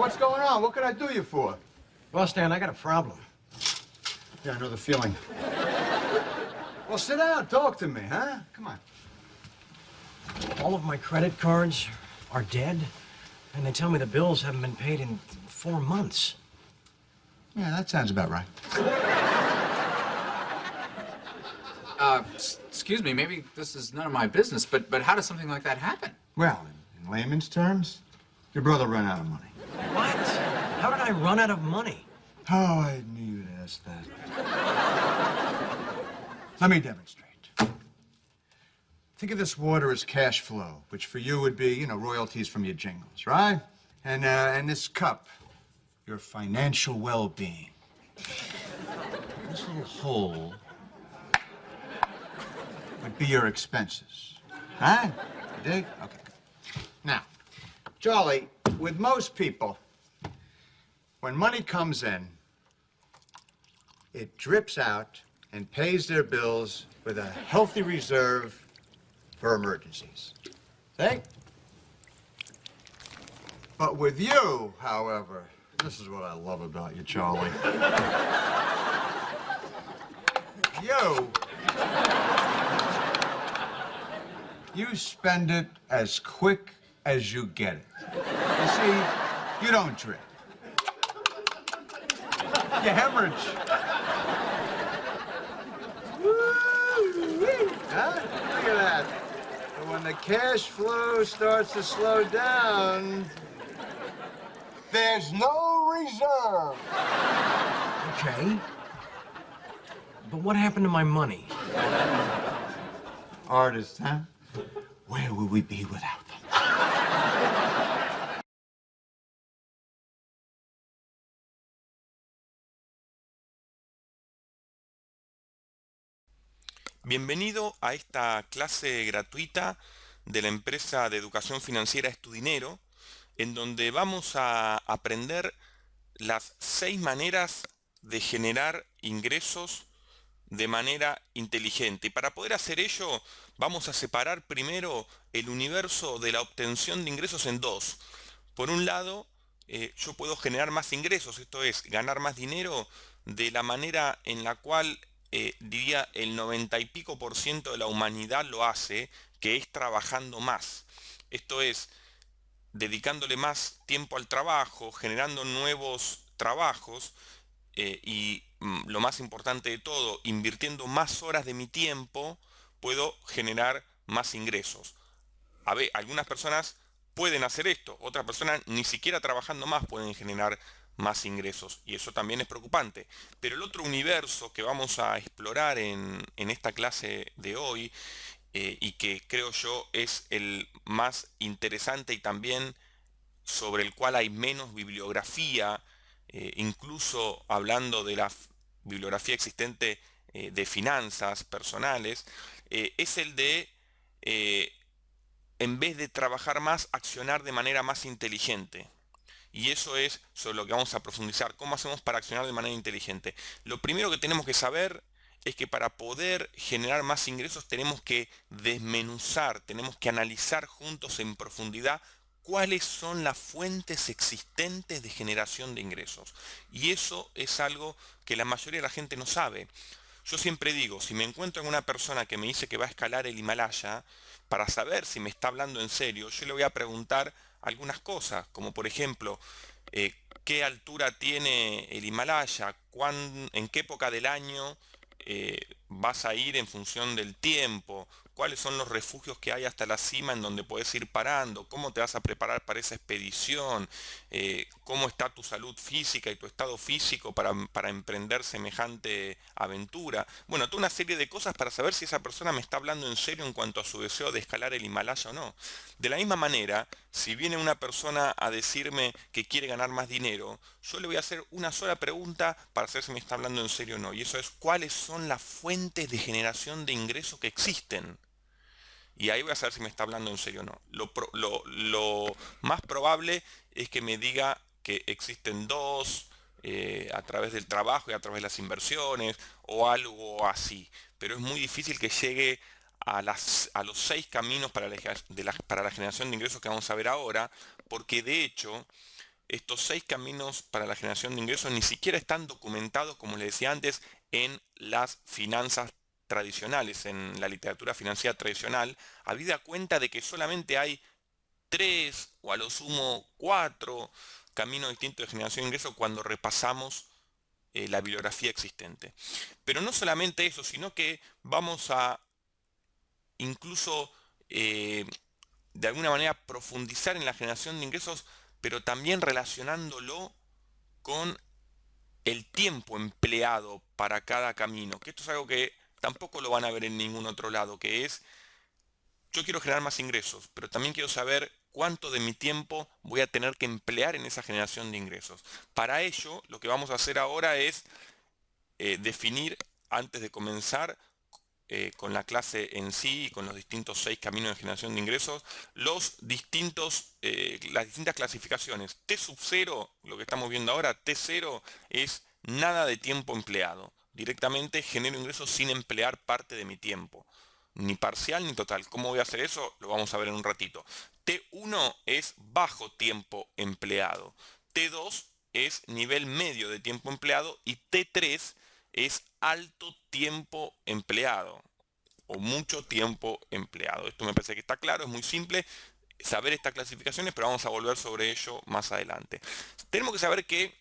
what's going on? What can I do you for? Well, Stan, I got a problem. Yeah, I know the feeling. Well, sit down. Talk to me, huh? Come on. All of my credit cards are dead, and they tell me the bills haven't been paid in 4 months. Yeah, that sounds about right. Excuse me, maybe this is none of my business, but how does something like that happen? Well, in layman's terms, your brother ran out of money. What? How did I run out of money? Oh, I knew you'd ask that. Let me demonstrate. Think of this water as cash flow, which for you would be, royalties from your jingles, right? And this cup, your financial well-being. This little hole would be your expenses. Huh? You dig? Okay. Now, Charlie, with most people, when money comes in, it drips out and pays their bills with a healthy reserve for emergencies. See? But with you, however, this is what I love about you, Charlie. You spend it as quick as you get it. You see, you don't drip. You hemorrhage. Huh? Look at that. And when the cash flow starts to slow down, there's no reserve. Okay. But what happened to my money? Artists, huh? Where would we be without them? Bienvenido a esta clase gratuita de la empresa de educación financiera Es Tu Dinero, en donde vamos a aprender las 6 maneras de generar ingresos de manera inteligente. Y para poder hacer ello, vamos a separar primero el universo de la obtención de ingresos en dos. Por un lado, yo puedo generar más ingresos, esto es, ganar más dinero de la manera en la cual diría el 90 y pico % de la humanidad lo hace, que es trabajando más. Esto es, dedicándole más tiempo al trabajo, generando nuevos trabajos y lo más importante de todo, invirtiendo más horas de mi tiempo, puedo generar más ingresos. A ver, algunas personas pueden hacer esto, otras personas ni siquiera trabajando más pueden generar más ingresos, y eso también es preocupante. Pero el otro universo que vamos a explorar en esta clase de hoy, y que creo yo es el más interesante y también sobre el cual hay menos bibliografía, incluso hablando de la bibliografía existente de finanzas personales, es el de, en vez de trabajar más, accionar de manera más inteligente. Y eso es sobre lo que vamos a profundizar. ¿Cómo hacemos para accionar de manera inteligente? Lo primero que tenemos que saber es que para poder generar más ingresos tenemos que desmenuzar, tenemos que analizar juntos en profundidad cuáles son las fuentes existentes de generación de ingresos. Y eso es algo que la mayoría de la gente no sabe. Yo siempre digo, si me encuentro con una persona que me dice que va a escalar el Himalaya, para saber si me está hablando en serio, yo le voy a preguntar algunas cosas, como por ejemplo, ¿qué altura tiene el Himalaya? ¿En qué época del año vas a ir en función del tiempo? ¿Cuáles son los refugios que hay hasta la cima en donde puedes ir parando? ¿Cómo te vas a preparar para esa expedición? ¿Cómo está tu salud física y tu estado físico para emprender semejante aventura? Bueno, toda una serie de cosas para saber si esa persona me está hablando en serio en cuanto a su deseo de escalar el Himalaya o no. De la misma manera, si viene una persona a decirme que quiere ganar más dinero, yo le voy a hacer una sola pregunta para saber si me está hablando en serio o no. Y eso es, ¿cuáles son las fuentes de generación de ingresos que existen? Y ahí voy a saber si me está hablando en serio o no. Lo más probable es que me diga que existen dos, a través del trabajo y a través de las inversiones, o algo así. Pero es muy difícil que llegue a los 6 caminos para la generación de ingresos que vamos a ver ahora, porque de hecho estos 6 caminos para la generación de ingresos ni siquiera están documentados, como les decía antes, en las finanzas tradicionales, en la literatura financiera tradicional, habida cuenta de que solamente hay 3 o a lo sumo 4 caminos distintos de generación de ingresos cuando repasamos la bibliografía existente. Pero no solamente eso, sino que vamos a incluso de alguna manera profundizar en la generación de ingresos, pero también relacionándolo con el tiempo empleado para cada camino, que esto es algo que tampoco lo van a ver en ningún otro lado, que es, yo quiero generar más ingresos, pero también quiero saber cuánto de mi tiempo voy a tener que emplear en esa generación de ingresos. Para ello, lo que vamos a hacer ahora es definir, antes de comenzar con la clase en sí y con los distintos 6 caminos de generación de ingresos, las distintas clasificaciones. T sub 0, lo que estamos viendo ahora, T0 es nada de tiempo empleado. Directamente genero ingresos sin emplear parte de mi tiempo. Ni parcial ni total. ¿Cómo voy a hacer eso? Lo vamos a ver en un ratito. T1 es bajo tiempo empleado. T2 es nivel medio de tiempo empleado y T3 es alto tiempo empleado o mucho tiempo empleado. Esto me parece que está claro, es muy simple saber estas clasificaciones, pero vamos a volver sobre ello más adelante. Tenemos que saber que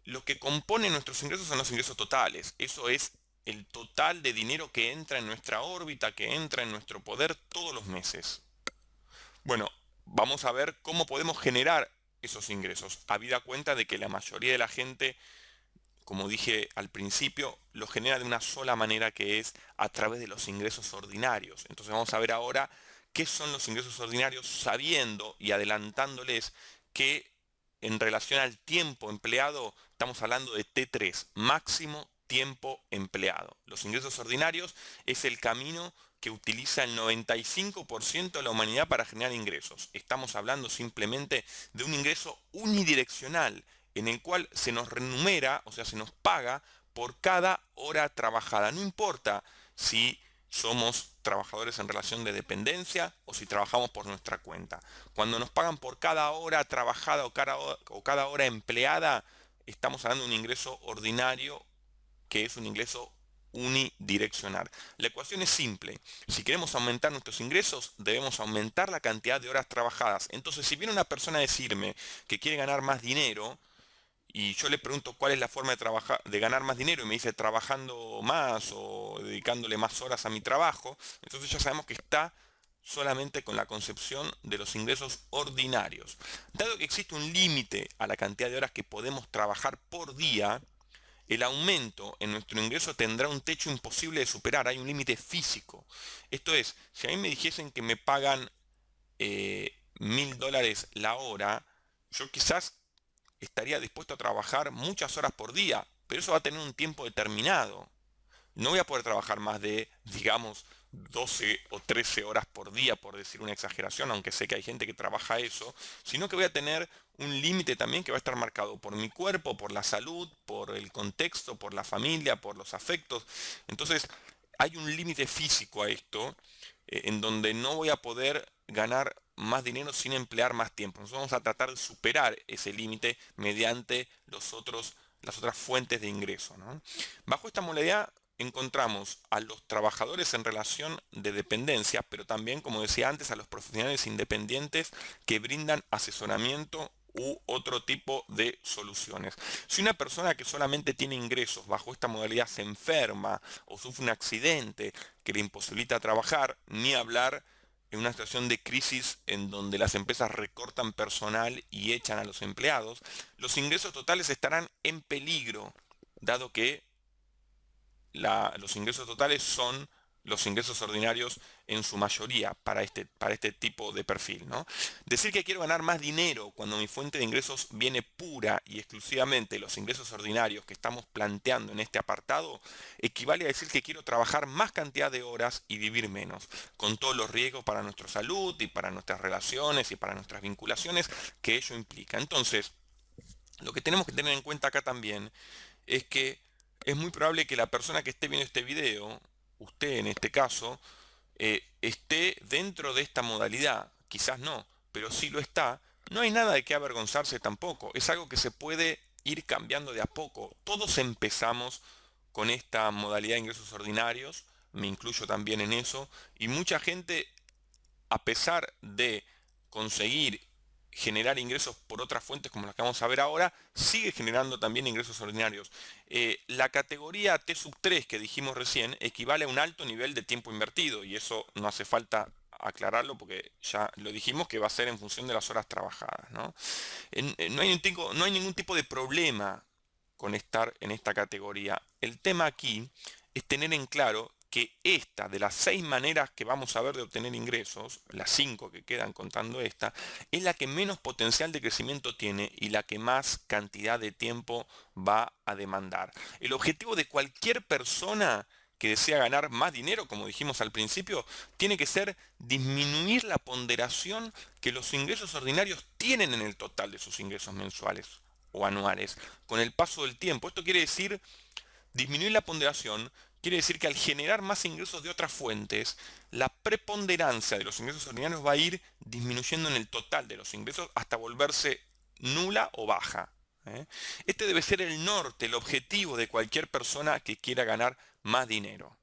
lo que compone nuestros ingresos son los ingresos totales. Eso es el total de dinero que entra en nuestra órbita, que entra en nuestro poder todos los meses. Bueno, vamos a ver cómo podemos generar esos ingresos, habida cuenta de que la mayoría de la gente, como dije al principio, lo genera de una sola manera, que es a través de los ingresos ordinarios. Entonces vamos a ver ahora qué son los ingresos ordinarios, sabiendo y adelantándoles que en relación al tiempo empleado estamos hablando de T3, máximo tiempo empleado. Los ingresos ordinarios es el camino que utiliza el 95% de la humanidad para generar ingresos. Estamos hablando simplemente de un ingreso unidireccional, en el cual se nos renumera, o sea, se nos paga por cada hora trabajada. No importa si somos trabajadores en relación de dependencia o si trabajamos por nuestra cuenta. Cuando nos pagan por cada hora trabajada o cada hora empleada, estamos hablando de un ingreso ordinario, que es un ingreso unidireccional. La ecuación es simple. Si queremos aumentar nuestros ingresos, debemos aumentar la cantidad de horas trabajadas. Entonces, si viene una persona a decirme que quiere ganar más dinero, y yo le pregunto cuál es la forma de trabajar, de ganar más dinero, y me dice trabajando más o dedicándole más horas a mi trabajo, entonces ya sabemos que está solamente con la concepción de los ingresos ordinarios. Dado que existe un límite a la cantidad de horas que podemos trabajar por día, el aumento en nuestro ingreso tendrá un techo imposible de superar. Hay un límite físico. Esto es, si a mí me dijesen que me pagan $1000 la hora, yo quizás estaría dispuesto a trabajar muchas horas por día, pero eso va a tener un tiempo determinado. No voy a poder trabajar más de, digamos, 12 o 13 horas por día, por decir una exageración, aunque sé que hay gente que trabaja eso, sino que voy a tener un límite también que va a estar marcado por mi cuerpo, por la salud, por el contexto, por la familia, por los afectos. Entonces, hay un límite físico a esto, en donde no voy a poder ganar más dinero sin emplear más tiempo. Nosotros vamos a tratar de superar ese límite mediante las otras fuentes de ingreso, ¿no? Bajo esta modalidad encontramos a los trabajadores en relación de dependencia, pero también, como decía antes, a los profesionales independientes que brindan asesoramiento u otro tipo de soluciones. Si una persona que solamente tiene ingresos bajo esta modalidad se enferma o sufre un accidente que le imposibilita trabajar, ni hablar en una situación de crisis en donde las empresas recortan personal y echan a los empleados, los ingresos totales estarán en peligro, dado que los ingresos totales son los ingresos ordinarios en su mayoría para este tipo de perfil, ¿no? Decir que quiero ganar más dinero cuando mi fuente de ingresos viene pura y exclusivamente de los ingresos ordinarios que estamos planteando en este apartado, equivale a decir que quiero trabajar más cantidad de horas y vivir menos, con todos los riesgos para nuestra salud y para nuestras relaciones y para nuestras vinculaciones que ello implica. Entonces, lo que tenemos que tener en cuenta acá también es que es muy probable que la persona que esté viendo este video, usted en este caso, esté dentro de esta modalidad. Quizás no, pero sí lo está, no hay nada de qué avergonzarse tampoco. Es algo que se puede ir cambiando de a poco. Todos empezamos con esta modalidad de ingresos ordinarios, me incluyo también en eso, y mucha gente, a pesar de conseguir generar ingresos por otras fuentes como las que vamos a ver ahora, sigue generando también ingresos ordinarios. La categoría T sub 3 que dijimos recién equivale a un alto nivel de tiempo invertido, y eso no hace falta aclararlo porque ya lo dijimos que va a ser en función de las horas trabajadas, ¿no? No hay ningún tipo de problema con estar en esta categoría. El tema aquí es tener en claro que esta, de las 6 maneras que vamos a ver de obtener ingresos, las 5 que quedan contando esta, es la que menos potencial de crecimiento tiene y la que más cantidad de tiempo va a demandar. El objetivo de cualquier persona que desea ganar más dinero, como dijimos al principio, tiene que ser disminuir la ponderación que los ingresos ordinarios tienen en el total de sus ingresos mensuales o anuales con el paso del tiempo. Esto quiere decir disminuir la ponderación. Quiere decir que al generar más ingresos de otras fuentes, la preponderancia de los ingresos ordinarios va a ir disminuyendo en el total de los ingresos hasta volverse nula o baja. Este debe ser el norte, el objetivo de cualquier persona que quiera ganar más dinero.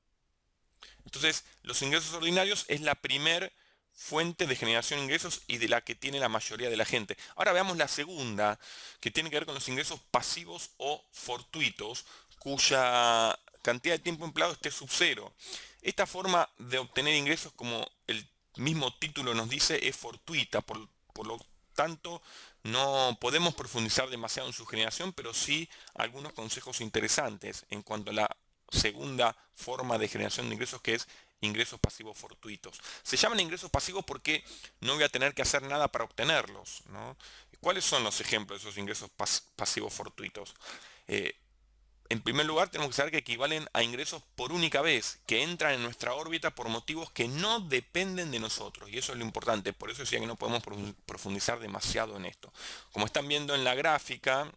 Entonces, los ingresos ordinarios es la primer fuente de generación de ingresos y de la que tiene la mayoría de la gente. Ahora veamos la segunda, que tiene que ver con los ingresos pasivos o fortuitos, cuya cantidad de tiempo empleado esté sub cero. Esta forma de obtener ingresos, como el mismo título nos dice, es fortuita, por lo tanto no podemos profundizar demasiado en su generación, pero sí algunos consejos interesantes en cuanto a la segunda forma de generación de ingresos, que es ingresos pasivos fortuitos. Se llaman ingresos pasivos porque no voy a tener que hacer nada para obtenerlos, ¿no? ¿Cuáles son los ejemplos de esos ingresos pasivos fortuitos? En primer lugar, tenemos que saber que equivalen a ingresos por única vez, que entran en nuestra órbita por motivos que no dependen de nosotros. Y eso es lo importante. Por eso decía que no podemos profundizar demasiado en esto. Como están viendo en la gráfica,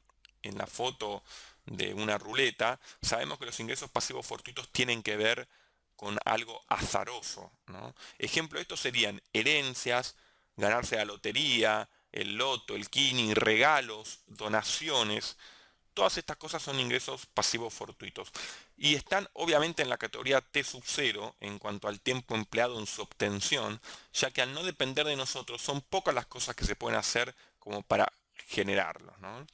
en la foto de una ruleta, sabemos que los ingresos pasivos fortuitos tienen que ver con algo azaroso, ¿no? Ejemplo de esto serían herencias, ganarse la lotería, el loto, el kini, regalos, donaciones. Todas estas cosas son ingresos pasivos fortuitos y están obviamente en la categoría T sub 0 en cuanto al tiempo empleado en su obtención, ya que al no depender de nosotros son pocas las cosas que se pueden hacer como para generarlos, ¿no?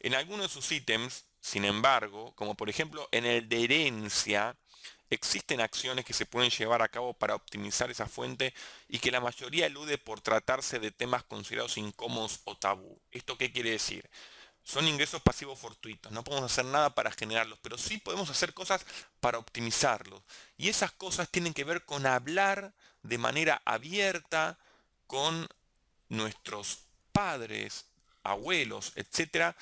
En algunos de sus ítems, sin embargo, como por ejemplo en el de herencia, existen acciones que se pueden llevar a cabo para optimizar esa fuente y que la mayoría elude por tratarse de temas considerados incómodos o tabú. ¿Esto qué quiere decir? Son ingresos pasivos fortuitos, no podemos hacer nada para generarlos, pero sí podemos hacer cosas para optimizarlos. Y esas cosas tienen que ver con hablar de manera abierta con nuestros padres, abuelos, etcétera,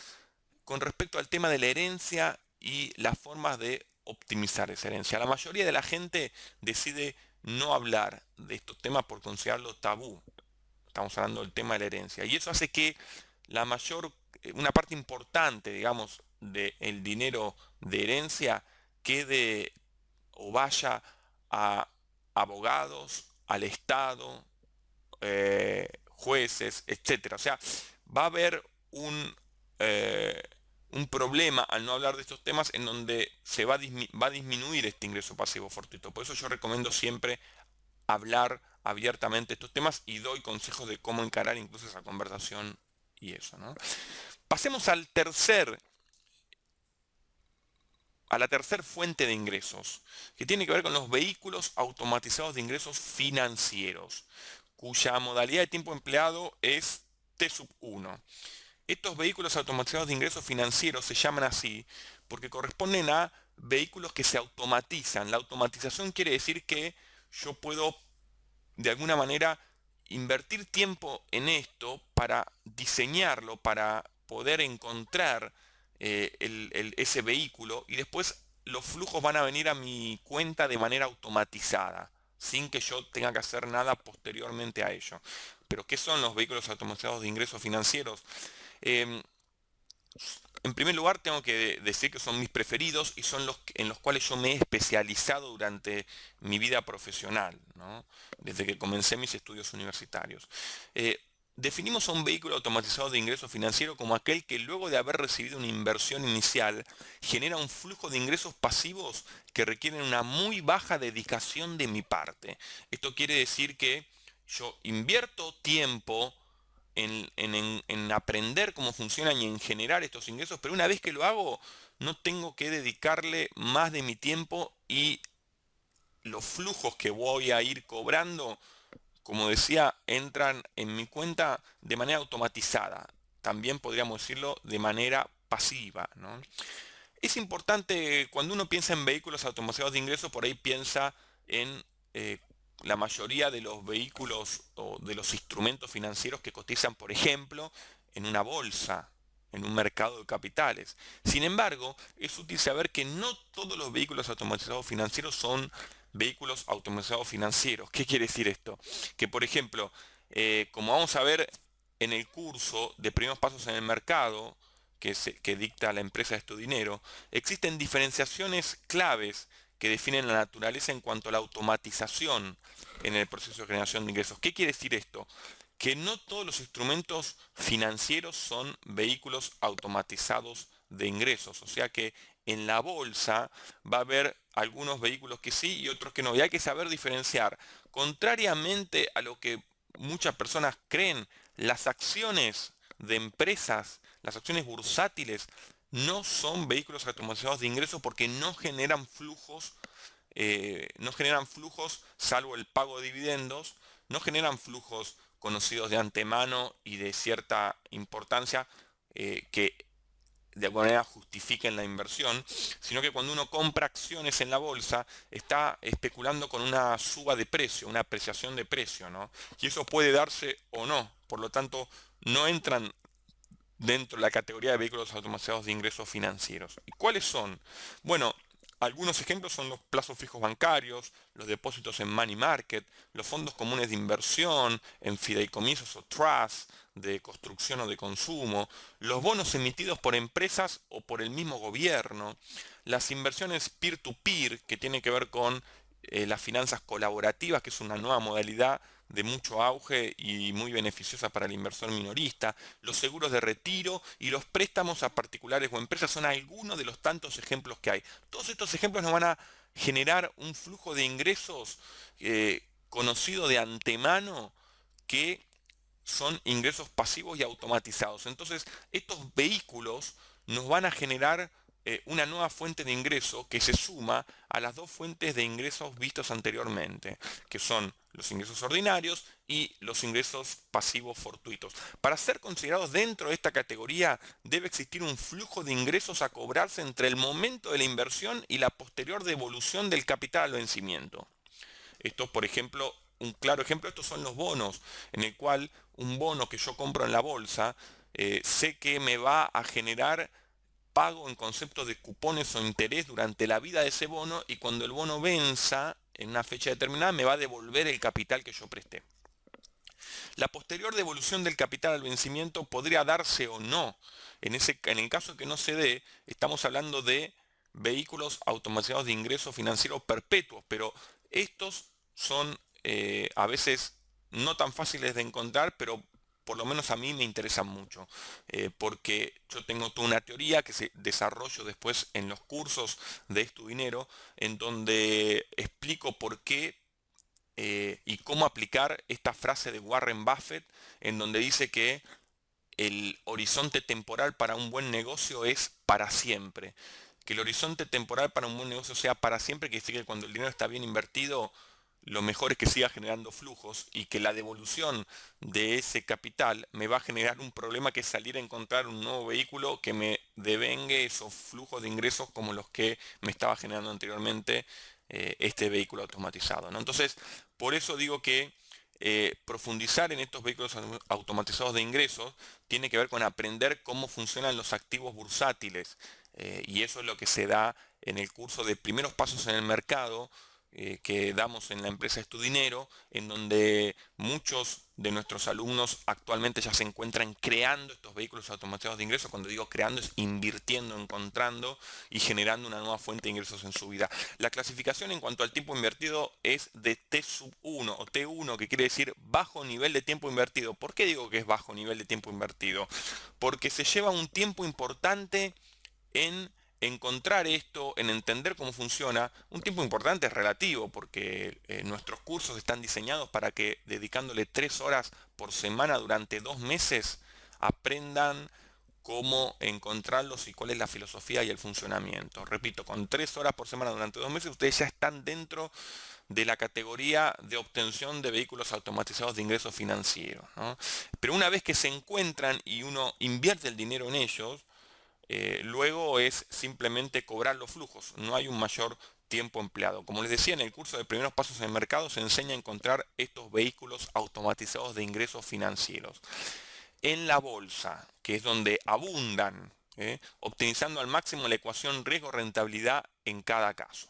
con respecto al tema de la herencia y las formas de optimizar esa herencia. La mayoría de la gente decide no hablar de estos temas por considerarlo tabú. Estamos hablando del tema de la herencia. Y eso hace que una parte importante, digamos, del dinero de herencia quede o vaya a abogados, al Estado, jueces, etcétera. O sea, va a haber eh, un problema al no hablar de estos temas en donde se va a disminuir este ingreso pasivo fortuito. Por eso yo recomiendo siempre hablar abiertamente estos temas y doy consejos de cómo encarar incluso esa conversación y eso, ¿no? Pasemos a la tercera fuente de ingresos, que tiene que ver con los vehículos automatizados de ingresos financieros, cuya modalidad de tiempo empleado es T sub 1. Estos vehículos automatizados de ingresos financieros se llaman así porque corresponden a vehículos que se automatizan. La automatización quiere decir que yo puedo de alguna manera invertir tiempo en esto para diseñarlo, para poder encontrar ese vehículo y después los flujos van a venir a mi cuenta de manera automatizada, sin que yo tenga que hacer nada posteriormente a ello. Pero ¿qué son los vehículos automatizados de ingresos financieros? Em, en primer lugar, tengo que decir que son mis preferidos y son los en los cuales yo me he especializado durante mi vida profesional, ¿no? Desde que comencé mis estudios universitarios. definimos a un vehículo automatizado de ingreso financiero como aquel que luego de haber recibido una inversión inicial genera un flujo de ingresos pasivos que requieren una muy baja dedicación de mi parte. Esto quiere decir que yo invierto tiempo en aprender cómo funcionan y en generar estos ingresos, pero una vez que lo hago, no tengo que dedicarle más de mi tiempo y los flujos que voy a ir cobrando, como decía, entran en mi cuenta de manera automatizada. También podríamos decirlo de manera pasiva, ¿no? Es importante, cuando uno piensa en vehículos automatizados de ingresos, por ahí piensa en eh, la mayoría de los vehículos o de los instrumentos financieros que cotizan, por ejemplo, en una bolsa, en un mercado de capitales. Sin embargo, es útil saber que no todos los vehículos automatizados financieros son vehículos automatizados financieros. ¿Qué quiere decir esto? Que, por ejemplo, como vamos a ver en el curso de primeros pasos en el mercado, que dicta la empresa de tu dinero, existen diferenciaciones claves que definen la naturaleza en cuanto a la automatización en el proceso de generación de ingresos. ¿Qué quiere decir esto? Que no todos los instrumentos financieros son vehículos automatizados de ingresos. O sea que en la bolsa va a haber algunos vehículos que sí y otros que no. Y hay que saber diferenciar. Contrariamente a lo que muchas personas creen, las acciones de empresas, las acciones bursátiles, no son vehículos automatizados de ingresos porque no generan flujos, salvo el pago de dividendos, no generan flujos conocidos de antemano y de cierta importancia que de alguna manera justifiquen la inversión, sino que cuando uno compra acciones en la bolsa está especulando con una suba de precio, una apreciación de precio, ¿no? Y eso puede darse o no, por lo tanto no entran dentro de la categoría de vehículos automatizados de ingresos financieros. ¿Y cuáles son? Bueno, algunos ejemplos son los plazos fijos bancarios, los depósitos en money market, los fondos comunes de inversión, en fideicomisos o trusts de construcción o de consumo, los bonos emitidos por empresas o por el mismo gobierno, las inversiones peer-to-peer, que tienen que ver con las finanzas colaborativas, que es una nueva modalidad de mucho auge y muy beneficiosa para el inversor minorista, los seguros de retiro y los préstamos a particulares o empresas son algunos de los tantos ejemplos que hay. Todos estos ejemplos nos van a generar un flujo de ingresos conocido de antemano que son ingresos pasivos y automatizados. Entonces, estos vehículos nos van a generar una nueva fuente de ingreso que se suma a las dos fuentes de ingresos vistos anteriormente, que son los ingresos ordinarios y los ingresos pasivos fortuitos. Para ser considerados dentro de esta categoría, debe existir un flujo de ingresos a cobrarse entre el momento de la inversión y la posterior devolución del capital al vencimiento. Esto, por ejemplo, un claro ejemplo, estos son los bonos, en el cual un bono que yo compro en la bolsa, sé que me va a generar pago en concepto de cupones o interés durante la vida de ese bono y cuando el bono venza en una fecha determinada me va a devolver el capital que yo presté. La posterior devolución del capital al vencimiento podría darse o no. En el caso que no se dé, estamos hablando de vehículos automatizados de ingresos financieros perpetuos, pero estos son a veces no tan fáciles de encontrar, pero por lo menos a mí me interesan mucho, porque yo tengo toda una teoría que se desarrollo después en los cursos de Tu Dinero, en donde explico por qué y cómo aplicar esta frase de Warren Buffett, en donde dice que el horizonte temporal para un buen negocio es para siempre. Que el horizonte temporal para un buen negocio sea para siempre, que decir que cuando el dinero está bien invertido, lo mejor es que siga generando flujos y que la devolución de ese capital me va a generar un problema que es salir a encontrar un nuevo vehículo que me devengue esos flujos de ingresos como los que me estaba generando anteriormente este vehículo automatizado, ¿no? Entonces, por eso digo que profundizar en estos vehículos automatizados de ingresos tiene que ver con aprender cómo funcionan los activos bursátiles y eso es lo que se da en el curso de primeros pasos en el mercado que damos en la empresa Estudinero, en donde muchos de nuestros alumnos actualmente ya se encuentran creando estos vehículos automatizados de ingresos. Cuando digo creando es invirtiendo, encontrando y generando una nueva fuente de ingresos en su vida. La clasificación en cuanto al tiempo invertido es de T sub 1 o T1, que quiere decir bajo nivel de tiempo invertido. ¿Por qué digo que es bajo nivel de tiempo invertido? Porque se lleva un tiempo importante en encontrar esto, en entender cómo funciona. Un tiempo importante es relativo, porque nuestros cursos están diseñados para que dedicándole 3 horas por semana durante 2 meses aprendan cómo encontrarlos y cuál es la filosofía y el funcionamiento. Repito, con 3 horas por semana durante 2 meses ustedes ya están dentro de la categoría de obtención de vehículos automatizados de ingresos financieros, ¿no? Pero una vez que se encuentran y uno invierte el dinero en ellos, luego es simplemente cobrar los flujos, no hay un mayor tiempo empleado. Como les decía, en el curso de primeros pasos en el mercado se enseña a encontrar estos vehículos automatizados de ingresos financieros. En la bolsa, que es donde abundan, optimizando al máximo la ecuación riesgo-rentabilidad en cada caso.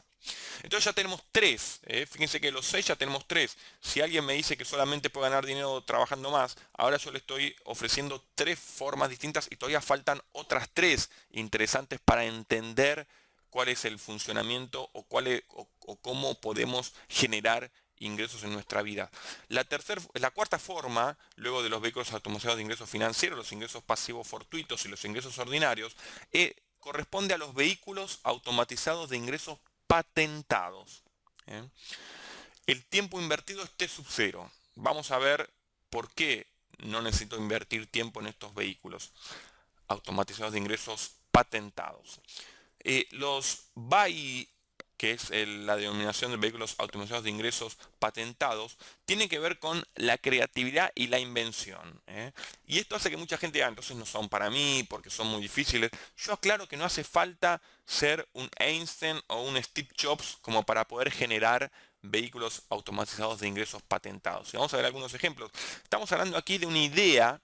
Entonces ya tenemos 3, fíjense que los 6 ya tenemos 3. Si alguien me dice que solamente puede ganar dinero trabajando más, ahora yo le estoy ofreciendo 3 formas distintas y todavía faltan otras 3 interesantes para entender cuál es el funcionamiento o cómo podemos generar ingresos en nuestra vida. La cuarta forma, luego de los vehículos automatizados de ingresos financieros, los ingresos pasivos fortuitos y los ingresos ordinarios, corresponde a los vehículos automatizados de ingresos patentados. ¿eh? El tiempo invertido es T sub 0. Vamos a ver por qué no necesito invertir tiempo en estos vehículos automatizados de ingresos patentados. Los BAI, que es la denominación de vehículos automatizados de ingresos patentados, tiene que ver con la creatividad y la invención. Y esto hace que mucha gente diga, entonces no son para mí, porque son muy difíciles. Yo aclaro que no hace falta ser un Einstein o un Steve Jobs como para poder generar vehículos automatizados de ingresos patentados. Y vamos a ver algunos ejemplos. Estamos hablando aquí de una idea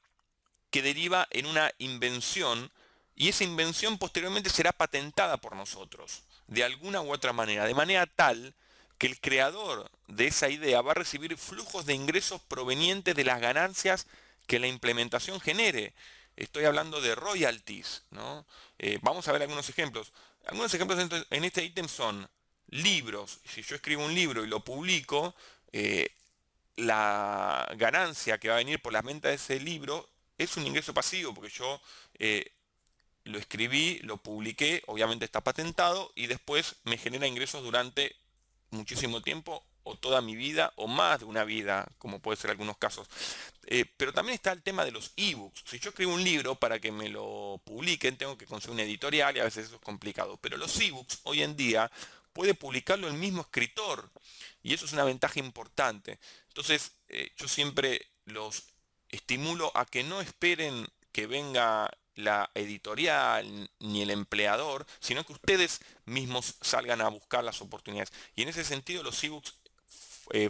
que deriva en una invención, y esa invención posteriormente será patentada por nosotros, de alguna u otra manera, de manera tal que el creador de esa idea va a recibir flujos de ingresos provenientes de las ganancias que la implementación genere. Estoy hablando de royalties, ¿no? Vamos a ver algunos ejemplos. Algunos ejemplos en este ítem son libros. Si yo escribo un libro y lo publico, la ganancia que va a venir por la venta de ese libro es un ingreso pasivo, porque yo lo escribí, lo publiqué, obviamente está patentado y después me genera ingresos durante muchísimo tiempo o toda mi vida o más de una vida, como puede ser en algunos casos. Pero también está el tema de los ebooks. Si yo escribo un libro para que me lo publiquen, tengo que conseguir una editorial y a veces eso es complicado. Pero los ebooks hoy en día puede publicarlo el mismo escritor y eso es una ventaja importante. Entonces yo siempre los estimulo a que no esperen que venga la editorial ni el empleador, sino que ustedes mismos salgan a buscar las oportunidades. Y en ese sentido los ebooks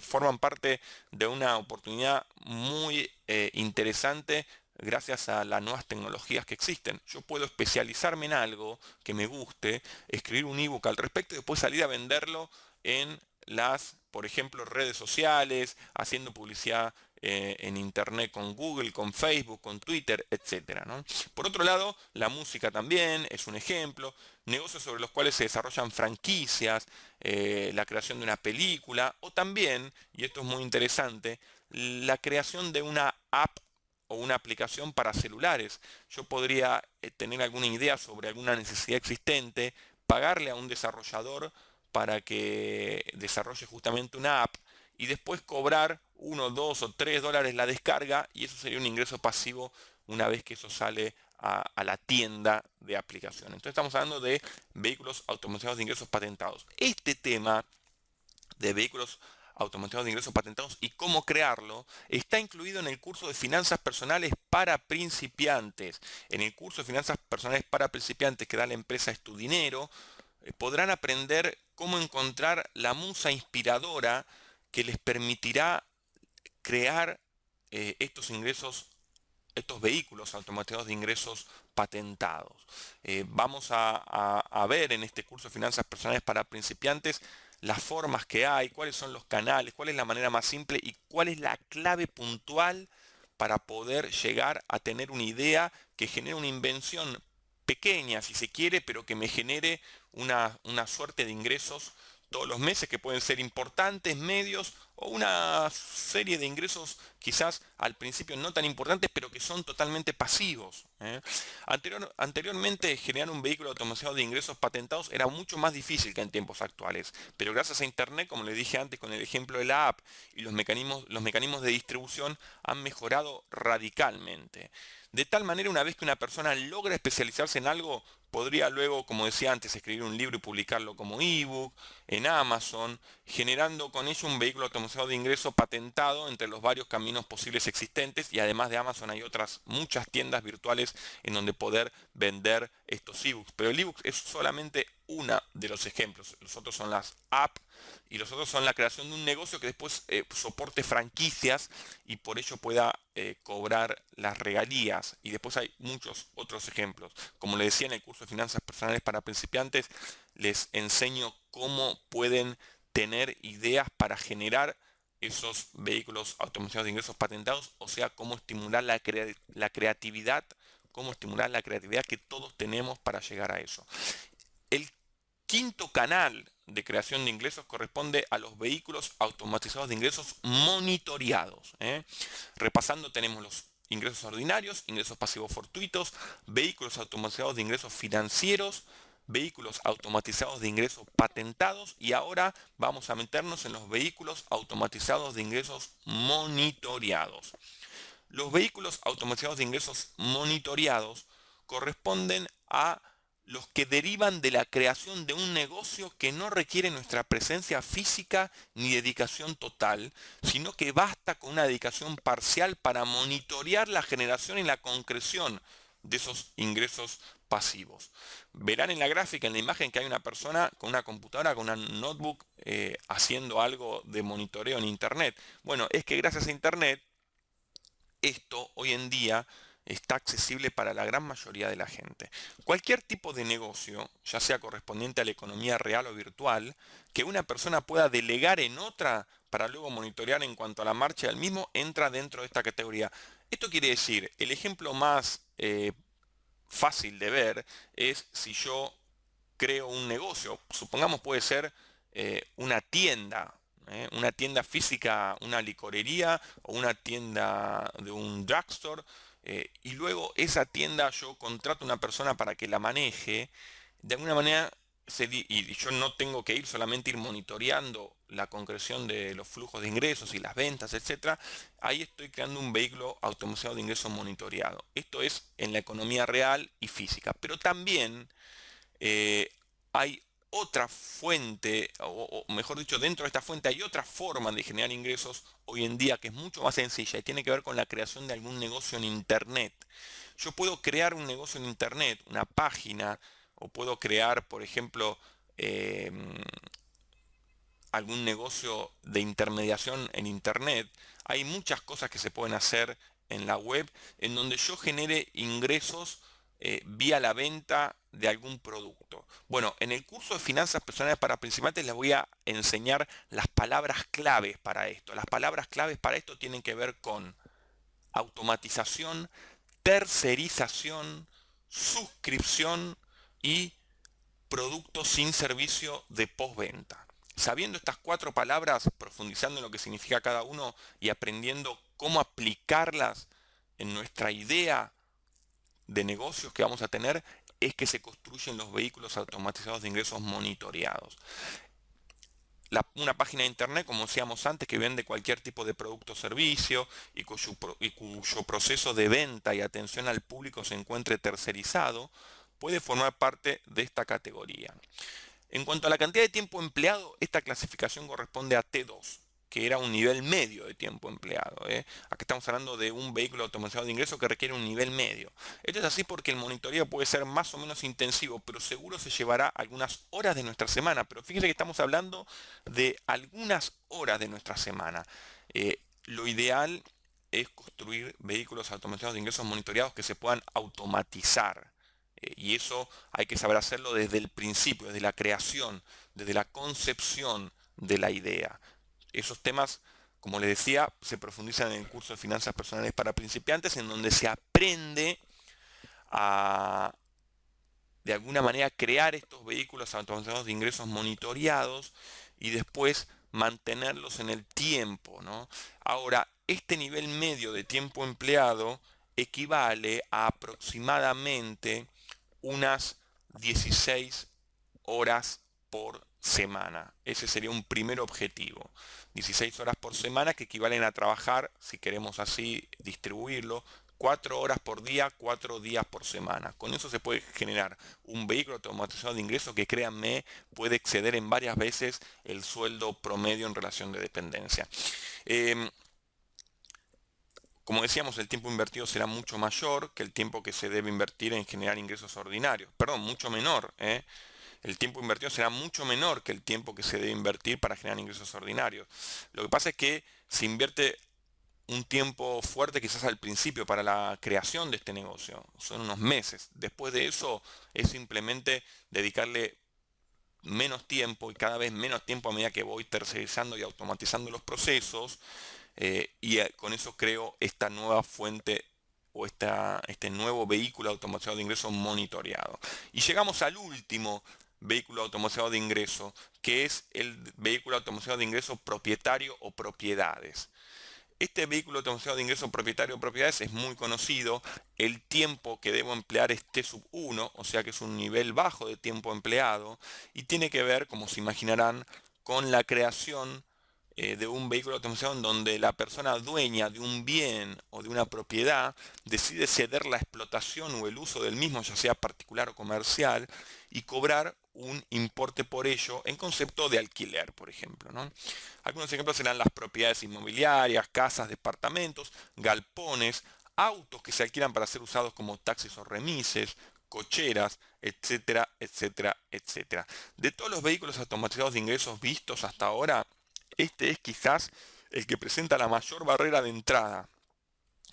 forman parte de una oportunidad muy interesante gracias a las nuevas tecnologías que existen. Yo puedo especializarme en algo que me guste, escribir un ebook al respecto y después salir a venderlo en las, por ejemplo, redes sociales, haciendo publicidad en internet con Google, con Facebook, con Twitter, etcétera, ¿no? Por otro lado, la música también es un ejemplo, negocios sobre los cuales se desarrollan franquicias, la creación de una película o también, y esto es muy interesante, la creación de una app o una aplicación para celulares. Yo podría tener alguna idea sobre alguna necesidad existente, pagarle a un desarrollador para que desarrolle justamente una app y después cobrar 1, 2 o 3 dólares la descarga y eso sería un ingreso pasivo una vez que eso sale a la tienda de aplicación. Entonces estamos hablando de vehículos automatizados de ingresos patentados. Este tema de vehículos automatizados de ingresos patentados y cómo crearlo está incluido en el curso de finanzas personales para principiantes. En el curso de finanzas personales para principiantes que da la empresa Estudinero, podrán aprender cómo encontrar la musa inspiradora que les permitirá crear estos ingresos, estos vehículos automatizados de ingresos patentados. Vamos a ver en este curso de finanzas personales para principiantes las formas que hay, cuáles son los canales, cuál es la manera más simple y cuál es la clave puntual para poder llegar a tener una idea que genere una invención pequeña, si se quiere, pero que me genere una suerte de ingresos todos los meses que pueden ser importantes, medios o una serie de ingresos quizás al principio no tan importantes, pero que son totalmente pasivos. Anteriormente generar un vehículo automatizado de ingresos patentados era mucho más difícil que en tiempos actuales, pero gracias a Internet, como les dije antes con el ejemplo de la app y los mecanismos de distribución han mejorado radicalmente. De tal manera, una vez que una persona logra especializarse en algo, podría luego, como decía antes, escribir un libro y publicarlo como ebook en Amazon, generando con ello un vehículo automatizado de ingreso patentado entre los varios caminos posibles existentes. Y además de Amazon hay otras muchas tiendas virtuales en donde poder vender estos ebooks. Pero el ebook es solamente uno de los ejemplos. Los otros son las apps y los otros son la creación de un negocio que después soporte franquicias y por ello pueda cobrar las regalías. Y después hay muchos otros ejemplos. Como les decía en el curso de finanzas personales para principiantes, les enseño cómo pueden tener ideas para generar esos vehículos automatizados de ingresos patentados, o sea, cómo estimular la creatividad, cómo estimular la creatividad que todos tenemos para llegar a eso. El quinto canal de creación de ingresos corresponde a los vehículos automatizados de ingresos monitoreados. Repasando, tenemos los ingresos ordinarios, ingresos pasivos fortuitos, vehículos automatizados de ingresos financieros, vehículos automatizados de ingresos patentados y ahora vamos a meternos en los vehículos automatizados de ingresos monitoreados. Los vehículos automatizados de ingresos monitoreados corresponden a los que derivan de la creación de un negocio que no requiere nuestra presencia física ni dedicación total, sino que basta con una dedicación parcial para monitorear la generación y la concreción de esos ingresos pasivos. Verán en la gráfica, en la imagen, que hay una persona con una computadora, con una notebook, haciendo algo de monitoreo en Internet. Bueno, es que gracias a Internet, esto hoy en día está accesible para la gran mayoría de la gente. Cualquier tipo de negocio, ya sea correspondiente a la economía real o virtual, que una persona pueda delegar en otra para luego monitorear en cuanto a la marcha del mismo, entra dentro de esta categoría. Esto quiere decir, el ejemplo más fácil de ver es si yo creo un negocio, supongamos puede ser una tienda física, una licorería o una tienda de un drugstore, y luego esa tienda yo contrato a una persona para que la maneje, de alguna manera, y yo no tengo que solamente ir monitoreando la concreción de los flujos de ingresos y las ventas, etcétera. Ahí estoy creando un vehículo automatizado de ingresos monitoreado. Esto es en la economía real y física, pero también hay otra fuente, o mejor dicho, dentro de esta fuente hay otra forma de generar ingresos hoy en día que es mucho más sencilla y tiene que ver con la creación de algún negocio en Internet. Yo puedo crear un negocio en Internet, una página, o puedo crear, por ejemplo, algún negocio de intermediación en Internet. Hay muchas cosas que se pueden hacer en la web en donde yo genere ingresos vía la venta de algún producto. Bueno, en el curso de finanzas personales para principiantes les voy a enseñar las palabras claves para esto. Las palabras claves para esto tienen que ver con automatización, tercerización, suscripción y producto sin servicio de postventa. Sabiendo estas cuatro palabras, profundizando en lo que significa cada uno y aprendiendo cómo aplicarlas en nuestra idea de negocios que vamos a tener, es que se construyen los vehículos automatizados de ingresos monitoreados. Una página de internet, como decíamos antes, que vende cualquier tipo de producto o servicio y cuyo proceso de venta y atención al público se encuentre tercerizado, puede formar parte de esta categoría. En cuanto a la cantidad de tiempo empleado, esta clasificación corresponde a T2, que era un nivel medio de tiempo empleado. Aquí estamos hablando de un vehículo automatizado de ingreso que requiere un nivel medio. Esto es así porque el monitoreo puede ser más o menos intensivo, pero seguro se llevará algunas horas de nuestra semana. Pero fíjense que estamos hablando de algunas horas de nuestra semana. Lo ideal es construir vehículos automatizados de ingresos monitoreados que se puedan automatizar. Y eso hay que saber hacerlo desde el principio, desde la creación desde la concepción de la idea. Esos temas, como les decía, se profundizan en el curso de Finanzas Personales para Principiantes, en donde se aprende a, de alguna manera, crear estos vehículos automatizados de ingresos monitoreados y después mantenerlos en el tiempo, ¿no? Ahora, este nivel medio de tiempo empleado equivale a aproximadamente unas 16 horas por semana. Ese sería un primer objetivo. 16 horas por semana que equivalen a trabajar, si queremos así distribuirlo, 4 horas por día, 4 días por semana. Con eso se puede generar un vehículo automatizado de ingresos que, créanme, puede exceder en varias veces el sueldo promedio en relación de dependencia. Como decíamos, el tiempo invertido será mucho mayor que el tiempo que se debe invertir en generar ingresos ordinarios. Perdón, mucho menor, ¿eh? El tiempo invertido será mucho menor que el tiempo que se debe invertir para generar ingresos ordinarios. Lo que pasa es que se invierte un tiempo fuerte quizás al principio para la creación de este negocio. Son unos meses. Después de eso es simplemente dedicarle menos tiempo y cada vez menos tiempo a medida que voy tercerizando y automatizando los procesos. Con eso creo esta nueva fuente o este nuevo vehículo automatizado de ingresos monitoreado. Y llegamos al último vehículo automatizado de ingreso, que es el vehículo automatizado de ingreso propietario o propiedades. Este vehículo automatizado de ingreso propietario o propiedades es muy conocido. El tiempo que debo emplear es T sub 1, o sea que es un nivel bajo de tiempo empleado, y tiene que ver, como se imaginarán, con la creación de un vehículo automatizado en donde la persona dueña de un bien o de una propiedad decide ceder la explotación o el uso del mismo, ya sea particular o comercial, y cobrar un importe por ello en concepto de alquiler, por ejemplo, ¿no? Algunos ejemplos serán las propiedades inmobiliarias, casas, departamentos, galpones, autos que se alquilan para ser usados como taxis o remises, cocheras, etcétera, etcétera, etcétera. De todos los vehículos automatizados de ingresos vistos hasta ahora, este es quizás el que presenta la mayor barrera de entrada.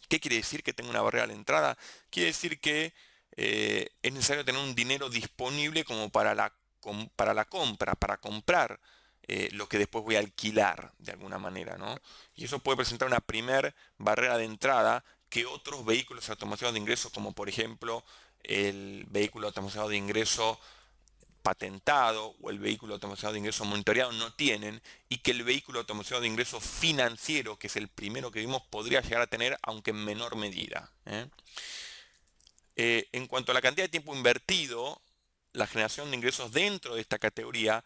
¿Qué quiere decir que tenga una barrera de entrada? Quiere decir que es necesario tener un dinero disponible como para la compra, para comprar lo que después voy a alquilar de alguna manera, ¿no? Y eso puede presentar una primer barrera de entrada que otros vehículos automatizados de ingreso, como por ejemplo el vehículo automatizado de ingreso patentado o el vehículo automatizado de ingreso monitoreado no tienen, y que el vehículo automatizado de ingreso financiero, que es el primero que vimos, podría llegar a tener, aunque en menor medida. En cuanto a la cantidad de tiempo invertido, la generación de ingresos dentro de esta categoría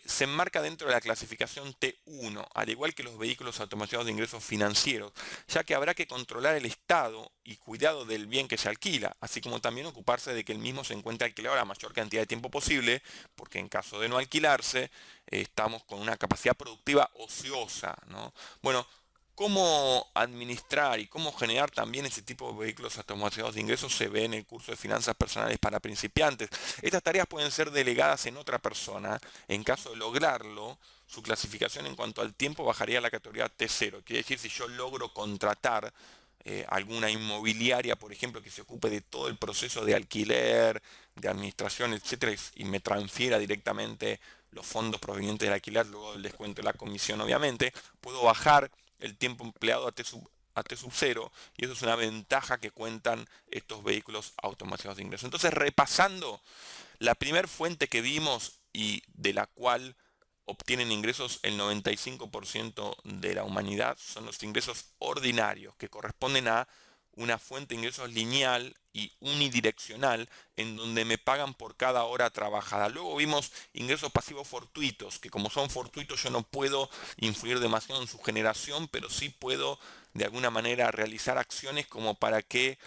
se enmarca dentro de la clasificación T1, al igual que los vehículos automatizados de ingresos financieros, ya que habrá que controlar el estado y cuidado del bien que se alquila, así como también ocuparse de que el mismo se encuentre alquilado la mayor cantidad de tiempo posible, porque en caso de no alquilarse, estamos con una capacidad productiva ociosa, ¿no? Bueno, cómo administrar y cómo generar también ese tipo de vehículos automatizados de ingresos se ve en el curso de Finanzas Personales para Principiantes. Estas tareas pueden ser delegadas en otra persona. En caso de lograrlo, su clasificación en cuanto al tiempo bajaría a la categoría T0. Quiere decir, si yo logro contratar alguna inmobiliaria, por ejemplo, que se ocupe de todo el proceso de alquiler, de administración, etcétera, y me transfiera directamente los fondos provenientes del alquiler, luego del descuento de la comisión, obviamente, puedo bajar el tiempo empleado a T sub 0, y eso es una ventaja que cuentan estos vehículos automatizados de ingreso. Entonces, repasando, la primer fuente que vimos y de la cual obtienen ingresos el 95% de la humanidad son los ingresos ordinarios, que corresponden a una fuente de ingresos lineal y unidireccional en donde me pagan por cada hora trabajada. Luego vimos ingresos pasivos fortuitos, que como son fortuitos yo no puedo influir demasiado en su generación, pero sí puedo de alguna manera realizar acciones como para que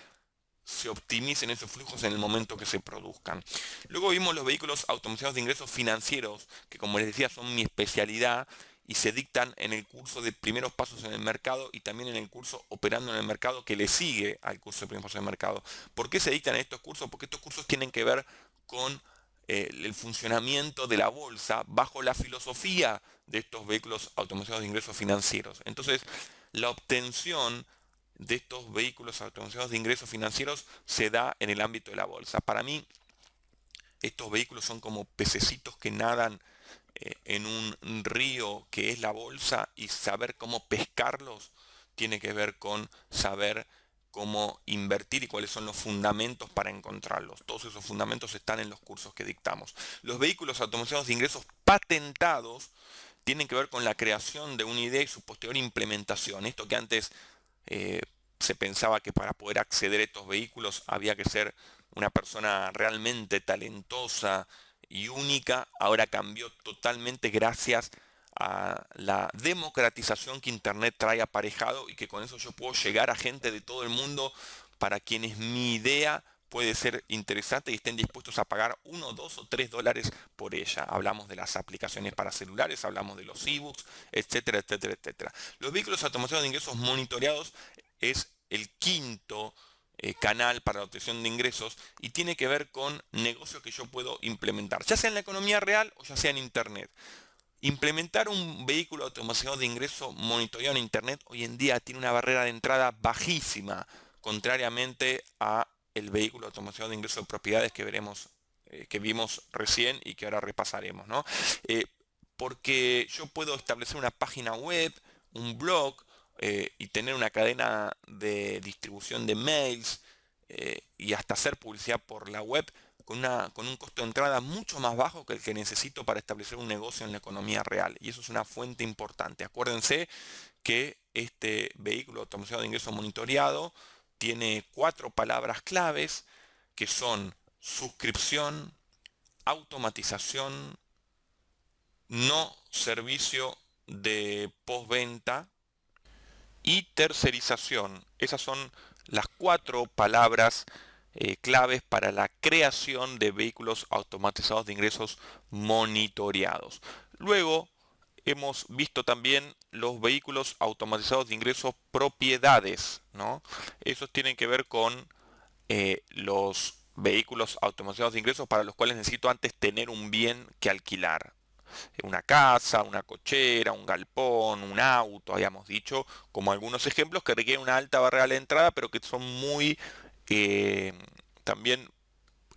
se optimicen esos flujos en el momento que se produzcan. Luego vimos los vehículos automatizados de ingresos financieros, que como les decía son mi especialidad y se dictan en el curso de primeros pasos en el mercado y también en el curso operando en el mercado que le sigue al curso de primeros pasos en el mercado. ¿Por qué se dictan estos cursos? Porque estos cursos tienen que ver con el funcionamiento de la bolsa bajo la filosofía de estos vehículos automatizados de ingresos financieros. Entonces, la obtención de estos vehículos automatizados de ingresos financieros se da en el ámbito de la bolsa. Para mí, estos vehículos son como pececitos que nadan en un río que es la bolsa, y saber cómo pescarlos tiene que ver con saber cómo invertir y cuáles son los fundamentos para encontrarlos. Todos esos fundamentos están en los cursos que dictamos. Los vehículos automatizados de ingresos patentados tienen que ver con la creación de una idea y su posterior implementación. Esto que antes se pensaba que para poder acceder a estos vehículos había que ser una persona realmente talentosa y única, ahora cambió totalmente gracias a la democratización que Internet trae aparejado, y que con eso yo puedo llegar a gente de todo el mundo para quienes mi idea puede ser interesante y estén dispuestos a pagar 1, 2 o 3 dólares por ella. Hablamos de las aplicaciones para celulares, hablamos de los ebooks, etcétera, etcétera, etcétera. Los vehículos automatizados de ingresos monitoreados es el quinto canal para la obtención de ingresos, y tiene que ver con negocios que yo puedo implementar, ya sea en la economía real o ya sea en Internet. Implementar un vehículo automatizado de ingreso monitoreado en Internet hoy en día tiene una barrera de entrada bajísima, contrariamente a el vehículo automatizado de ingreso de propiedades que veremos, que vimos recién y que ahora repasaremos, ¿no? Porque yo puedo establecer una página web, un blog, y tener una cadena de distribución de mails, y hasta hacer publicidad por la web con un costo de entrada mucho más bajo que el que necesito para establecer un negocio en la economía real. Y eso es una fuente importante. Acuérdense que este vehículo automatizado de ingreso monitoreado tiene 4 palabras claves, que son suscripción, automatización, no servicio de postventa y tercerización. Esas son las 4 palabras claves para la creación de vehículos automatizados de ingresos monitoreados. Luego hemos visto también los vehículos automatizados de ingresos propiedades, ¿no? Esos tienen que ver con los vehículos automatizados de ingresos para los cuales necesito antes tener un bien que alquilar. Una casa, una cochera, un galpón, un auto, habíamos dicho, como algunos ejemplos que requieren una alta barrera de entrada, pero que son muy también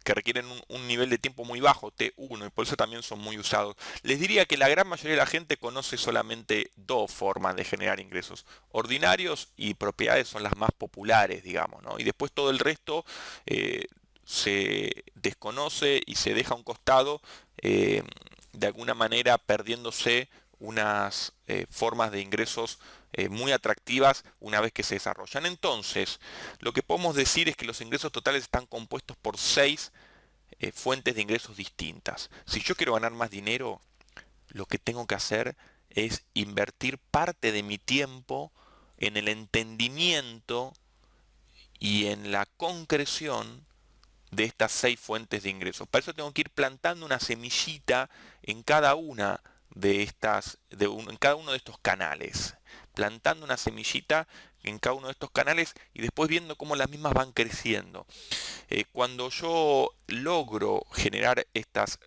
que requieren un nivel de tiempo muy bajo, T1, y por eso también son muy usados. Les diría que la gran mayoría de la gente conoce solamente 2 formas de generar ingresos: ordinarios y propiedades son las más populares, digamos, ¿no? Y después todo el resto se desconoce y se deja a un costado, de alguna manera perdiéndose unas formas de ingresos muy atractivas una vez que se desarrollan. Entonces, lo que podemos decir es que los ingresos totales están compuestos por 6 fuentes de ingresos distintas. Si yo quiero ganar más dinero, lo que tengo que hacer es invertir parte de mi tiempo en el entendimiento y en la concreción de estas 6 fuentes de ingresos. Para eso tengo que ir plantando una semillita en cada una de estas, en cada uno de estos canales, plantando una semillita en cada uno de estos canales y después viendo cómo las mismas van creciendo. Cuando yo logro generar estas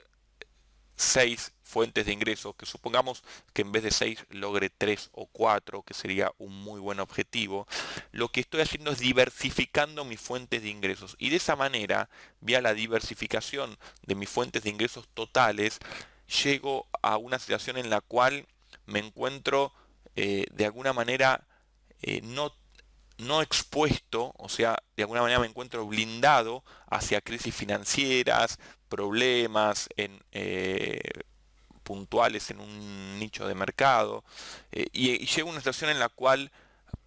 6 fuentes de ingresos, que supongamos que en vez de 6 logre 3 o 4, que sería un muy buen objetivo, lo que estoy haciendo es diversificando mis fuentes de ingresos, y de esa manera, vía la diversificación de mis fuentes de ingresos totales, llego a una situación en la cual me encuentro de alguna manera no expuesto, o sea, de alguna manera me encuentro blindado hacia crisis financieras, problemas puntuales en un nicho de mercado, y llego a una situación en la cual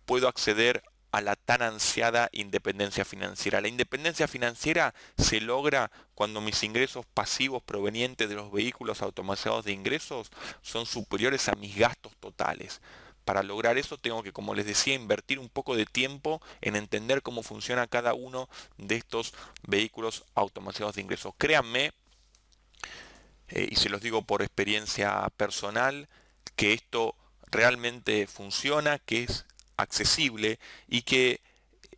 puedo acceder a la tan ansiada independencia financiera. La independencia financiera se logra cuando mis ingresos pasivos provenientes de los vehículos automatizados de ingresos son superiores a mis gastos totales. Para lograr eso tengo que, como les decía, invertir un poco de tiempo en entender cómo funciona cada uno de estos vehículos automatizados de ingresos. Créanme, y se los digo por experiencia personal, que esto realmente funciona, que es accesible, y que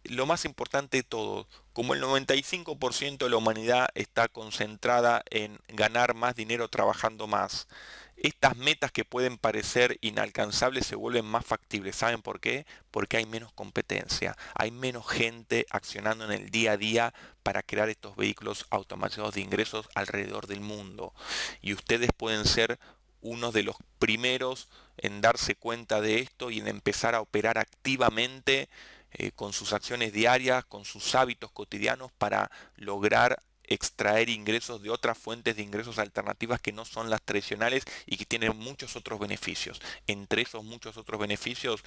lo más importante de todo, como el 95% de la humanidad está concentrada en ganar más dinero trabajando más, estas metas que pueden parecer inalcanzables se vuelven más factibles. ¿Saben por qué? Porque hay menos competencia, hay menos gente accionando en el día a día para crear estos vehículos automatizados de ingresos alrededor del mundo. Y ustedes pueden ser uno de los primeros en darse cuenta de esto y en empezar a operar activamente con sus acciones diarias, con sus hábitos cotidianos para lograr extraer ingresos de otras fuentes de ingresos alternativas que no son las tradicionales y que tienen muchos otros beneficios. Entre esos muchos otros beneficios,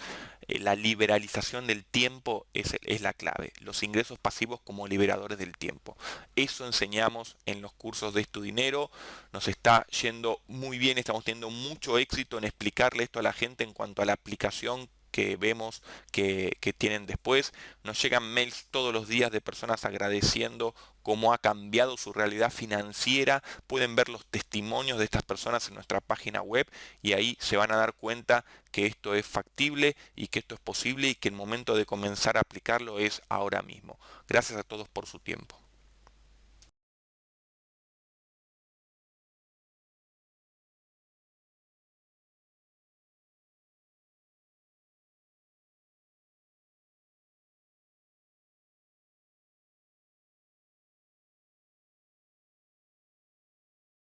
la liberalización del tiempo es la clave. Los ingresos pasivos como liberadores del tiempo. Eso enseñamos en los cursos de Tu Dinero. Nos está yendo muy bien, estamos teniendo mucho éxito en explicarle esto a la gente en cuanto a la aplicación que vemos que tienen después. Nos llegan mails todos los días de personas agradeciendo cómo ha cambiado su realidad financiera. Pueden ver los testimonios de estas personas en nuestra página web y ahí se van a dar cuenta que esto es factible y que esto es posible y que el momento de comenzar a aplicarlo es ahora mismo. Gracias a todos por su tiempo.